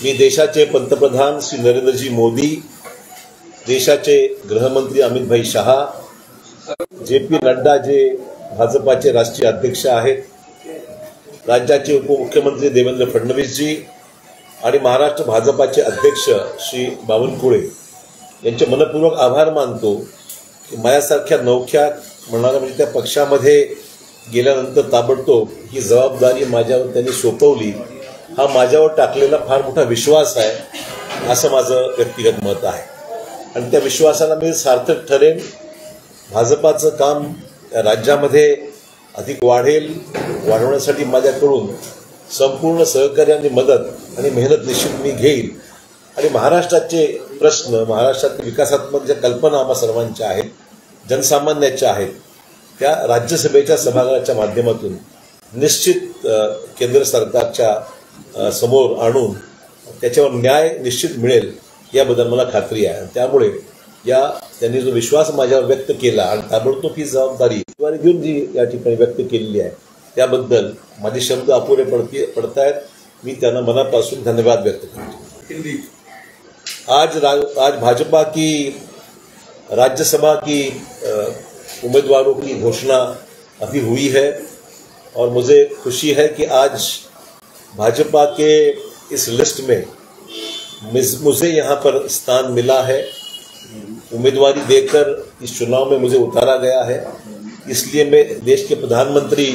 मी देशाचे पंतप्रधान श्री नरेंद्रजी मोदी, देशाचे गृहमंत्री अमित भाई शाह, जे.पी. नड्डा जे भाजपाचे राष्ट्रीय अध्यक्ष आहेत, राज्याचे उपमुख्यमंत्री देवेंद्र फडणवीस जी आणि महाराष्ट्र भाजपाचे अध्यक्ष श्री बावनकुळे यांचे मनपूर्वक आभार मानतो की माझ्यासारख्या नवख्या म्हणणाऱ्या म्हणजे त्या पक्षामध्ये गेल्यानंतर ताबडतोब ही जबाबदारी माझ्यावर त्यांनी सोपवली. हा माझ्यावर टाकलेला फार मोठा विश्वास आहे असं माझं व्यक्तिगत मत आहे आणि त्या विश्वासाला मी सार्थक ठरेन. भाजपाचं काम राज्यामध्ये अधिक वाढवण्यासाठी माझ्याकडून संपूर्ण सहकार्य आणि मदत आणि मेहनत निश्चित मी घेईल आणि महाराष्ट्राचे प्रश्न, महाराष्ट्रातील विकासात्मक ज्या कल्पना आम्हा सर्वांच्या आहेत, जनसामान्याच्या आहेत, त्या राज्यसभेच्या सभागृहाच्या माध्यमातून निश्चित केंद्र सरकारच्या समोर आणून त्याच्यावर न्याय निश्चित मिळेल याबद्दल मला खात्री आहे. त्यामुळे त्यांनी जो विश्वास माझ्यावर व्यक्त केला आणि ताबडतोब ही जबाबदारी घेऊन जी या ठिकाणी व्यक्त केलेली आहे त्याबद्दल माझे शब्द अपुरे पडतायत. मी त्यांना मनापासून धन्यवाद व्यक्त करतो. आज भाजपा की राज्यसभा की उम्मीदवारों की घोषणा अभी हुई है और मुझे खुशी है कि आज भाजपा के इस लिस्ट में मुझे यहाँ पर स्थान मिला है. उम्मीदवारी देकर इस चुनाव में मुझे उतारा गया है. इसलिए मैं देश के प्रधानमंत्री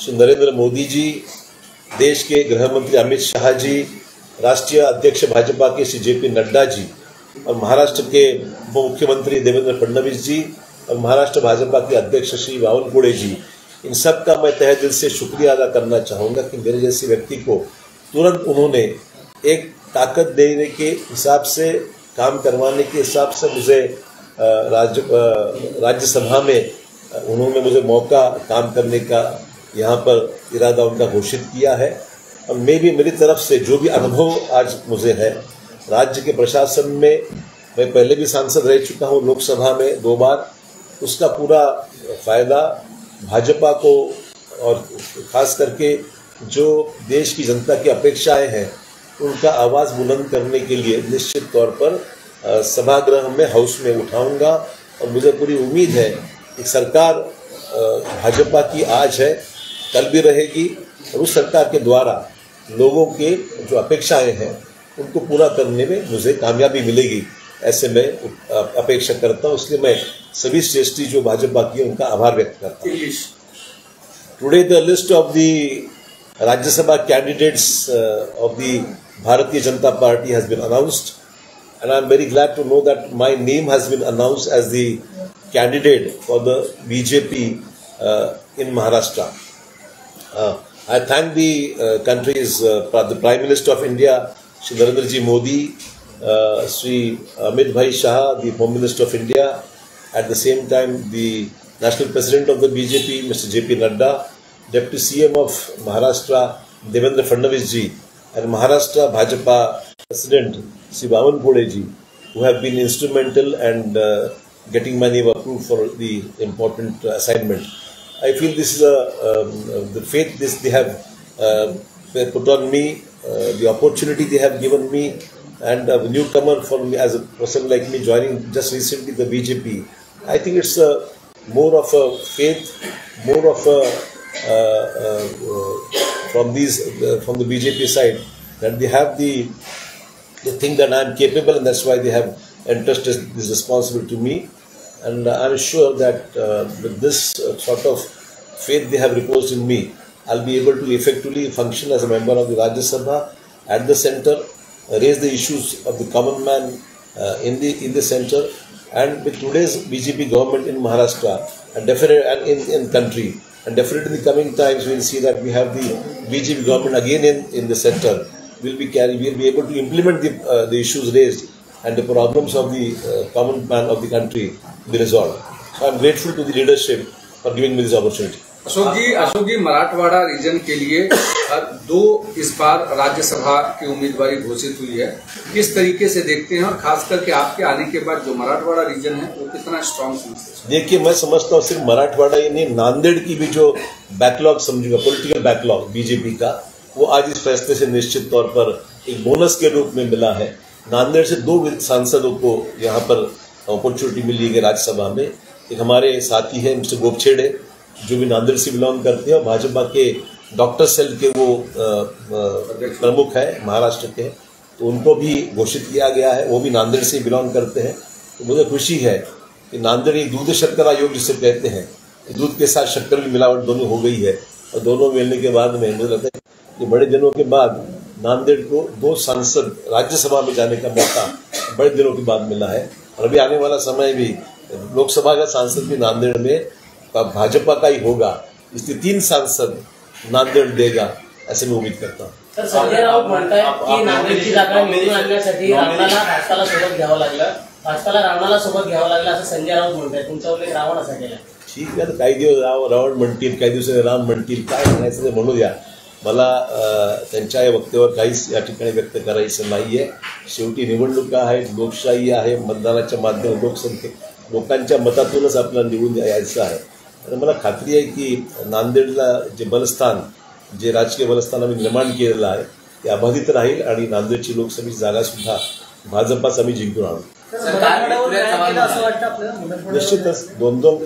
श्री नरेंद्र मोदी जी, देश के गृहमंत्री अमित शाह जी, राष्ट्रीय अध्यक्ष भाजपा के श्री जे.पी. नड्डा जी और महाराष्ट्र के उप मुख्यमंत्री देवेंद्र फडणवीस जी और महाराष्ट्र भाजपा के अध्यक्ष श्री बावनकुळे जी, इन सब का मैं तहे दिल से शुक्रिया अदा करना चाहूँगा कि मेरे जैसे व्यक्ति को तुरंत उन्होंने एक ताकत देने के हिसाब से, काम करवाने के हिसाब से मुझे राज्यसभा में उन्होंने मुझे मौका काम करने का यहाँ पर इरादा उनका घोषित किया है. और मैं भी मेरी तरफ से जो भी अनुभव आज मुझे है राज्य के प्रशासन में, मैं पहले भी सांसद रह चुका हूँ लोकसभा में 2 बार, उसका पूरा फायदा भाजपा को और खास करके जो देश की जनता की अपेक्षाएं हैं उनका आवाज़ बुलंद करने के लिए निश्चित तौर पर सभागृह में, हाउस में उठाऊंगा. और मुझे पूरी उम्मीद है कि सरकार भाजपा की आज है, कल भी रहेगी और उस सरकार के द्वारा लोगों के जो अपेक्षाएं हैं उनको पूरा करने में मुझे कामयाबी मिलेगी, ऐसे मैं अपेक्षा करता हूँ. इसलिए मैं सभी श्रेष्ठी जो भाजपा की उनका आभार व्यक्त करता हूँ. Today the list of the Rajya Sabha candidates of the Bharatiya Janata party has been announced and I am very glad to know that my name has been announced as the candidate for the BJP in Maharashtra. I thank the country's the Prime Minister of India, Shri Narendra Ji Modi, Shri Amit Bhai Shah, the Home Minister of India, at the same time the National President of the BJP, Mr. J.P. Nadda, Deputy CM of Maharashtra, Devendra Fadnavis Ji, and Maharashtra Bhajapa President, Shri Bawankuळे Ji, who have been instrumental and getting my name approved for the important assignment. I feel this is the faith they have put on me, the opportunity they have given me, and a newcomer for me as a person like me joining just recently the BJP. I think it's more of a faith, more of a from the BJP side that they have they think that I am capable and that's why they have entrusted this responsibility to me. And I am sure that with this sort of faith they have reposed in me, I'll be able to effectively function as a member of the Rajya Sabha at the center, raise the issues of the common man in the center, and with today's BJP government in Maharashtra and definitely and in country, and definitely in the coming times we will see that we have the BJP government again in the center. We'll be able to implement the issues raised and the problems of the common man of the country be resolved. So I'm grateful to the leadership for giving me this opportunity. Ashok ji, Marathwada region के लिए 2 इस बार राज्यसभा की उम्मीदवारी घोषित हुई है. किस तरीके से देखते हैं और खास करके आपके आने के बाद जो मराठवाड़ा रीजन है वो कितना स्ट्रांग समझते हैं? देखिए, मैं समझता हूँ सिर्फ मराठवाड़ा ही नहीं, नांदेड़ की भी जो बैकलॉग समझूंगा, पॉलिटिकल बैकलॉग बीजेपी का, वो आज इस फैसले से निश्चित तौर पर एक बोनस के रूप में मिला है। नांदेड़ से 2 सांसदों को यहाँ पर अपॉर्चुनिटी मिली है राज्यसभा में। एक हमारे साथी हैं मिस्टर गोपछेड़े, जो भी नांदेड़ से बिलोंग करते हैं और भाजपा के डॉक्टर सेल के वो प्रमुख है, महाराष्ट्र के, तो उनको भी घोषित किया गया है। वो भी नांदेड़ से बिलोंग करते हैं। तो मुझे खुशी है कि नांदेड़ एक दूध शक्कर आयोग जिसे कहते हैं, दूध के साथ शक्कर की मिलावट दोनों हो गई है और दोनों मिलने के बाद में मुझे लगता है कि बड़े दिनों के बाद नांदेड़ को 2 सांसद राज्यसभा में जाने का मौका बड़े दिनों के बाद मिला है। और अभी आने वाला समय भी लोकसभा का सांसद भी नांदेड़ में भाजपा का ही होगा, इसलिए 3 सांसद नांदेड़ देगा, ऐसे मैं उम्मीद करता हूँ। तर संजय राऊत म्हणतायत की नांदेडची जागा निवडून आणण्यासाठी रावणाला भाजपाला सोबत घ्यावं लागलं, भाजपाला रावणाला सोबत घ्यावं लागलं असं संजय राऊत म्हणतायत। तुमचा उल्लेख रावण असा केला। ठीक आहे, तर काही दिवस रावण म्हणतील, काही दिवसांनी राम म्हणतील, काय म्हणायचं ते म्हणू द्या। मला त्यांच्या या वक्तव्यावर काहीच या ठिकाणी व्यक्त करायचं नाहीये। शेवटी निवडणुका आहेत, लोकशाही आहे, मतदानाच्या माध्यमातून लोकांच्या मतातूनच आपल्याला निवडून यायचं आहे। आणि मला खात्री आहे की नांदेडला जे बलस्थान, जे राजकीय बलस्थान आम्ही निर्माण केलेलं आहे ते अबाधित राहील आणि नांदेडची लोकसभेची जागा सुद्धा भाजपाच आम्ही जिंकून आणू। निश्चितच 2-2